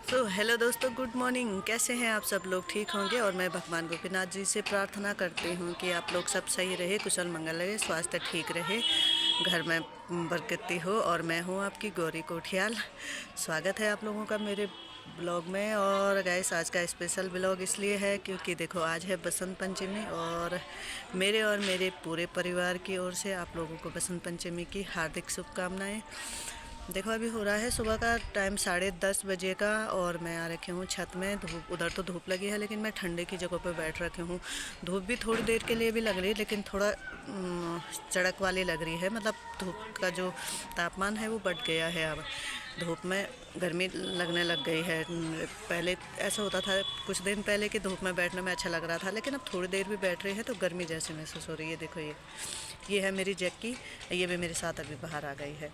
Hello दोस्तों, good morning. कैसे हैं आप सब लोग? ठीक होंगे। और मैं भगवान गोपीनाथ जी से प्रार्थना करती हूँ कि आप लोग सब सही रहे, कुशल मंगल रहे, स्वास्थ्य ठीक रहे, घर में बरकती हो। और मैं हूँ आपकी गौरी कोठियाल। स्वागत है आप लोगों का मेरे ब्लॉग में। और गाइस, आज का स्पेशल ब्लॉग इसलिए है क्योंकि देखो, आज है बसंत पंचमी और मेरे पूरे परिवार की ओर से आप लोगों को बसंत पंचमी की हार्दिक शुभकामनाएं। देखो, अभी हो रहा है सुबह का टाइम 10:30 बजे का और मैं आ रखी हूँ छत में। धूप, उधर तो धूप लगी है लेकिन मैं ठंडे की जगह पर बैठ रखी हूँ। धूप भी थोड़ी देर के लिए भी लग रही है लेकिन थोड़ा चड़क वाली लग रही है। मतलब धूप का जो तापमान है वो बढ़ गया है। अब धूप में गर्मी लगने लग गई है। पहले ऐसा होता था कुछ दिन पहले कि धूप में बैठने में अच्छा लग रहा था, लेकिन अब थोड़ी देर भी बैठ रही है तो गर्मी जैसी महसूस हो रही है। देखो, ये है मेरी जैक्की, ये भी मेरे साथ अभी बाहर आ गई है।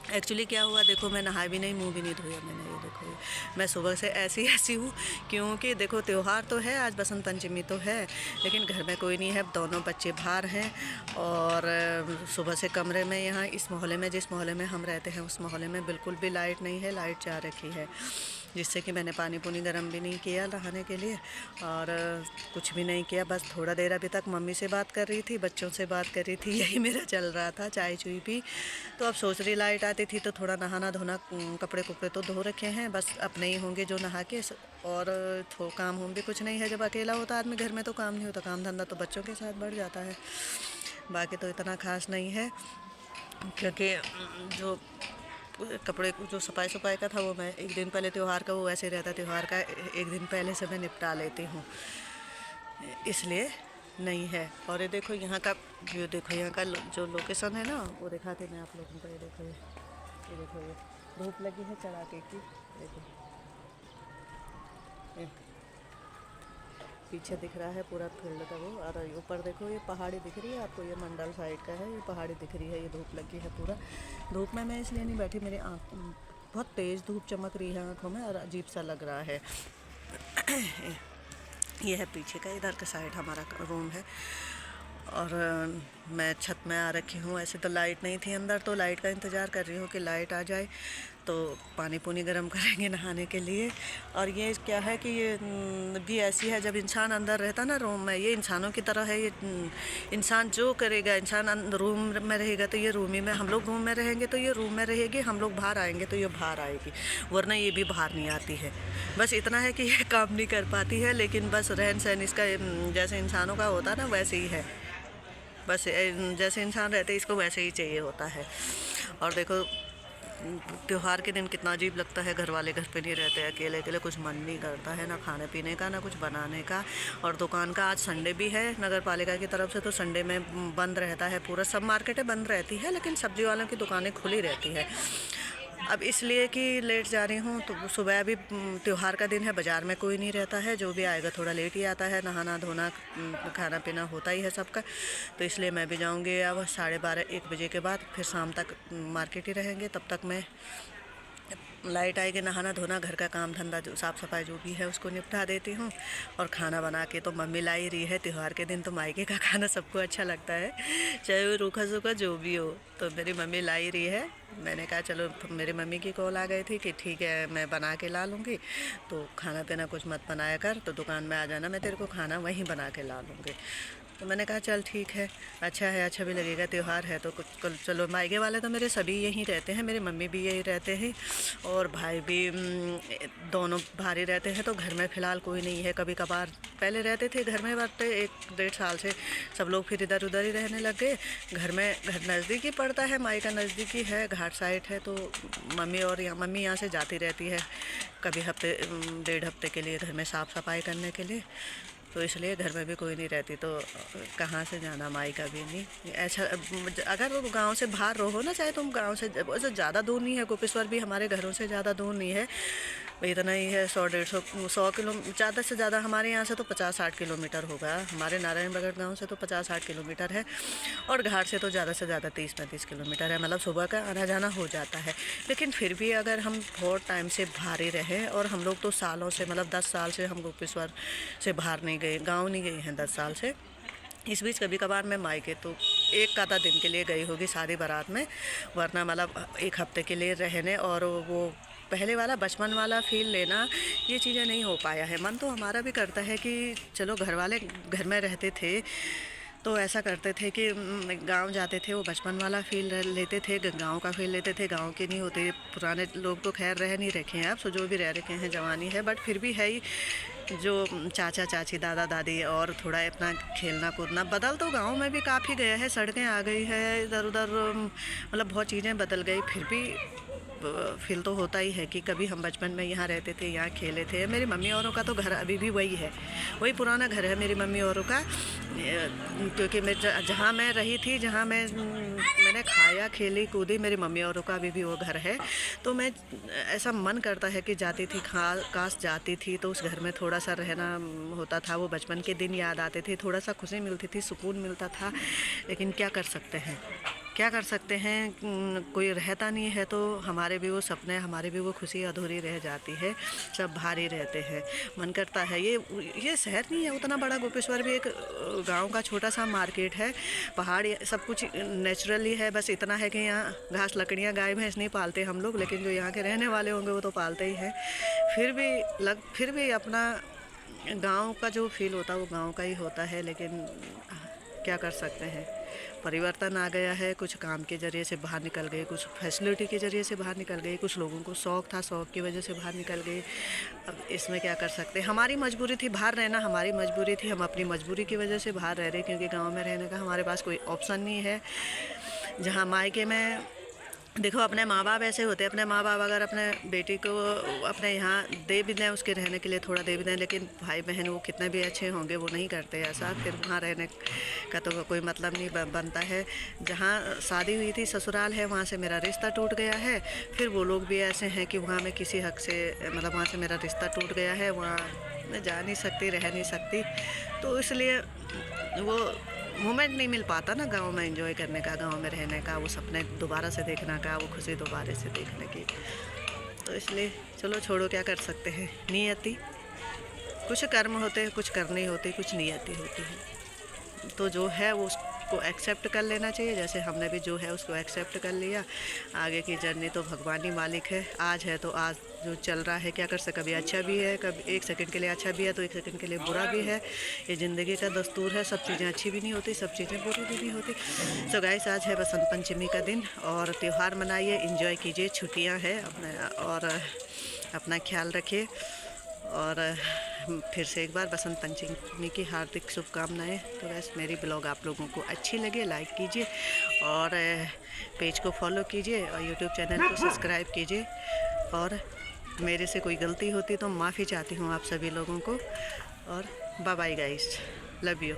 एक्चुअली क्या हुआ, देखो, मैं नहा भी नहीं, मुंह भी नहीं धोया मैंने। ये देखो, मैं सुबह से ऐसी हूँ क्योंकि देखो, त्यौहार तो है, आज बसंत पंचमी तो है, लेकिन घर में कोई नहीं है। दोनों बच्चे बाहर हैं और सुबह से कमरे में, यहाँ इस मोहल्ले में, जिस मोहल्ले में हम रहते हैं उस मोहल्ले में बिल्कुल भी लाइट नहीं है। लाइट जा रखी है, जिससे कि मैंने पानी पुनी गर्म भी नहीं किया नहाने के लिए और कुछ भी नहीं किया। बस थोड़ा देर अभी तक मम्मी से बात कर रही थी, बच्चों से बात कर रही थी, यही मेरा चल रहा था। चाय चुई पी तो अब सोच रही लाइट आती थी तो थोड़ा नहाना धोना, कपड़े कुपड़े तो धो रखे हैं, बस अपने ही होंगे जो नहा के। और तो काम होम भी कुछ नहीं है। जब अकेला होता आदमी घर में तो काम नहीं होता, काम धंधा तो बच्चों के साथ बढ़ जाता है। बाकी तो इतना खास नहीं है क्योंकि जो कपड़े जो सफाई का था वो मैं एक दिन पहले, त्यौहार का वो ऐसे रहता, त्यौहार का एक दिन पहले से मैं निपटा लेती हूँ, इसलिए नहीं है। और ये देखो यहाँ का व्यू, देखो यहाँ का जो लोकेशन है ना वो दिखाती मैं आप लोगों को। ये देखो, ये देखो, ये धूप लगी है चढ़ाके की। देखो, ये पीछे दिख रहा है पूरा फील्ड का वो। और ऊपर देखो, ये पहाड़ी दिख रही है आपको, ये मंडल साइड का है, ये पहाड़ी दिख रही है। ये धूप लगी है पूरा। धूप में मैं इसलिए नहीं बैठी, मेरी आँख बहुत तेज़ धूप चमक रही है आँखों में और अजीब सा लग रहा है। ये है पीछे का, इधर का साइड हमारा रूम है। और मैं छत में आ रखी हूँ। ऐसे तो लाइट नहीं थी अंदर, तो लाइट का इंतज़ार कर रही हूँ कि लाइट आ जाए तो पानी पुनी गर्म करेंगे नहाने के लिए। और ये क्या है कि ये भी ऐसी है, जब इंसान अंदर रहता ना रूम में, ये इंसानों की तरह है। ये इंसान जो करेगा, इंसान रूम में रहेगा तो ये रूम ही में, हम लोग रूम में रहेंगे तो ये रूम में रहेगी, हम लोग बाहर आएंगे तो ये बाहर आएगी, वरना ये भी बाहर नहीं आती है। बस इतना है कि ये काम नहीं कर पाती है, लेकिन बस रहन सहन इसका जैसे इंसानों का होता है ना वैसे ही है। बस जैसे इंसान रहते इसको वैसे ही चाहिए होता है। और देखो, त्योहार के दिन कितना अजीब लगता है, घर वाले घर पे नहीं रहते, अकेले अकेले, कुछ मन नहीं करता है ना खाने पीने का ना कुछ बनाने का। और दुकान का आज संडे भी है नगर पालिका की तरफ से, तो संडे में बंद रहता है पूरा, सब मार्केटें बंद रहती है लेकिन सब्जी वालों की दुकानें खुली रहती है। अब इसलिए कि लेट जा रही हूँ तो सुबह अभी त्यौहार का दिन है, बाज़ार में कोई नहीं रहता है, जो भी आएगा थोड़ा लेट ही आता है, नहाना धोना खाना पीना होता ही है सबका। तो इसलिए मैं भी जाऊँगी अब 12:30-1 बजे के बाद, फिर शाम तक मार्केट ही रहेंगे। तब तक मैं लाइट आएगी, नहाना धोना, घर का काम धंधा, जो साफ़ सफाई जो भी है उसको निपटा देती हूँ। और खाना बना के तो मम्मी ला ही रही है। त्यौहार के दिन तो मायके का खाना सबको अच्छा लगता है, चाहे वो रूखा सूखा जो भी हो, तो मेरी मम्मी ला ही रही है। मैंने कहा चलो, मेरी मम्मी की कॉल आ गई थी कि ठीक है मैं बना के ला लूँगी, तो खाना पीना कुछ मत बनाया कर, तो दुकान में आ जाना, मैं तेरे को खाना वहीं बना के ला लूँगी। तो मैंने कहा चल ठीक है, अच्छा है, अच्छा भी लगेगा, त्यौहार है तो कुछ चलो। मायके वाले तो मेरे सभी यहीं रहते हैं, मेरी मम्मी भी यहीं रहते हैं और भाई भी, दोनों बाहर ही रहते हैं। तो घर में फ़िलहाल कोई नहीं है। कभी कभार पहले रहते थे घर में, बात 1-1.5 साल से सब लोग फिर इधर उधर ही रहने लग गए। घर नज़दीक ही पड़ता है, मायका नज़दीक ही है, घाट साइड है, तो मम्मी यहाँ से जाती रहती है कभी हफ्ते 1.5 हफ्ते के लिए घर में साफ़ सफाई करने के लिए। तो इसलिए घर में भी कोई नहीं रहती, तो कहाँ से जाना, माई का भी नहीं। ऐसा अगर वो गांव से बाहर रहो ना, चाहे तुम गांव से ज़्यादा दूर नहीं है, गोपेश्वर भी हमारे घरों से ज़्यादा दूर नहीं है, इतना ही है, 100-150 किलो, ज़्यादा से ज़्यादा हमारे यहाँ से तो 50-60 किलोमीटर होगा। हमारे नारायण बगड़ गाँव से तो 50-60 किलोमीटर है और घाट से तो ज़्यादा से ज़्यादा 30-35 किलोमीटर है। मतलब सुबह का आना जाना हो जाता है। लेकिन फिर भी अगर हम बहुत टाइम से बाहर ही रहें, और हम लोग तो सालों से, मतलब 10 साल से हम गोपेश्वर से बाहर नहीं गए, गाँव नहीं गए हैं 10 साल से। इस बीच कभी कभार मैं मायके तो एक आधा दिन के लिए गई होगी शादी बारात में, वरना मतलब 1 हफ्ते के लिए रहने। और वो पहले वाला बचपन वाला फ़ील लेना, ये चीज़ें नहीं हो पाया है। मन तो हमारा भी करता है कि चलो घर वाले घर में रहते थे तो ऐसा करते थे कि गांव जाते थे, वो बचपन वाला फ़ील लेते थे, गांव का फ़ील लेते थे। गांव के नहीं होते, पुराने लोग तो खैर रह नहीं रखे हैं अब, सो जो भी रह रखे हैं जवानी है, बट फिर भी है ही जो चाचा चाची दादा दादी, और थोड़ा अपना खेलना कूदना। बदल तो गांव में भी काफ़ी गया है, सड़कें आ गई है इधर उधर, मतलब बहुत चीज़ें बदल गई, फिर भी फील तो होता ही है कि कभी हम बचपन में यहाँ रहते थे, यहाँ खेले थे। मेरी मम्मी औरों का तो घर अभी भी वही है, वही पुराना घर है मेरी मम्मी औरों का, क्योंकि मैं जहाँ मैं रही थी, जहाँ मैंने खाया खेली कूदी, मेरी मम्मी औरों का अभी भी वो घर है। तो मैं ऐसा मन करता है कि जाती थी, काश जाती थी तो उस घर में थोड़ा सा रहना होता था, वो बचपन के दिन याद आते थे, थोड़ा सा खुशी मिलती थी, सुकून मिलता था। लेकिन क्या कर सकते हैं, क्या कर सकते हैं, कोई रहता नहीं है तो हमारे भी वो सपने, हमारी भी वो खुशी अधूरी रह जाती है, सब भारी रहते हैं। मन करता है, ये शहर नहीं है उतना बड़ा, गोपेश्वर भी एक गांव का छोटा सा मार्केट है, पहाड़, सब कुछ नेचुरली है। बस इतना है कि यहाँ घास लकड़ियाँ गाय भैंस नहीं पालते हम लोग, लेकिन जो यहाँ के रहने वाले होंगे वो तो पालते ही हैं। फिर भी अपना गांव का जो फील होता है वो गांव का ही होता है। लेकिन क्या कर सकते हैं, परिवर्तन आ गया है, कुछ काम के ज़रिए से बाहर निकल गए, कुछ फैसिलिटी के ज़रिए से बाहर निकल गए, कुछ लोगों को शौक़ था, शौक़ की वजह से बाहर निकल गए। अब इसमें क्या कर सकते हैं, हमारी मजबूरी थी बाहर रहना, हमारी मजबूरी थी, हम अपनी मजबूरी की वजह से बाहर रह रहे, क्योंकि गाँव में रहने का हमारे पास कोई ऑप्शन नहीं है। जहाँ मायके में देखो, अपने माँ बाप ऐसे होते हैं, अपने माँ बाप अगर अपने बेटी को अपने यहाँ दे भी दें, उसके रहने के लिए थोड़ा दे भी दें, लेकिन भाई बहन वो कितने भी अच्छे होंगे वो नहीं करते ऐसा, फिर वहाँ रहने का तो कोई मतलब नहीं बनता है। जहाँ शादी हुई थी ससुराल है, वहाँ से मेरा रिश्ता टूट गया है, फिर वो लोग भी ऐसे हैं कि वहाँ मैं किसी हक से, मतलब वहाँ से मेरा रिश्ता टूट गया है, वहाँ मैं जा नहीं सकती, रह नहीं सकती, तो इसलिए वो मोमेंट नहीं मिल पाता ना गांव में एंजॉय करने का, गांव में रहने का, वो सपने दोबारा से देखने का, वो खुशी दोबारा से देखने की। तो इसलिए चलो छोड़ो, क्या कर सकते हैं, नियति, कुछ कर्म होते हैं, कुछ करनी होती, कुछ नियति होती है। तो जो है वो उसको एक्सेप्ट कर लेना चाहिए, जैसे हमने भी जो है उसको एक्सेप्ट कर लिया। आगे की जर्नी तो भगवान ही मालिक है, आज है तो आज जो चल रहा है, क्या कर सकते, कभी अच्छा भी है, कभी एक सेकंड के लिए अच्छा भी है तो एक सेकंड के लिए बुरा भी है, ये ज़िंदगी का दस्तूर है। सब चीज़ें अच्छी भी नहीं होती, सब चीज़ें बुरी भी नहीं होती। सो गाइस, आज है बसंत पंचमी का दिन और त्यौहार मनाइए, इंजॉय कीजिए, छुट्टियाँ हैं अपने, और अपना ख्याल रखिए। और फिर से एक बार बसंत पंचमी की हार्दिक शुभकामनाएं। तो बस मेरी ब्लॉग आप लोगों को अच्छी लगे, लाइक कीजिए और पेज को फॉलो कीजिए और यूट्यूब चैनल को सब्सक्राइब कीजिए। और मेरे से कोई गलती होती तो माफ़ी चाहती हूँ आप सभी लोगों को। और bye bye guys, love you.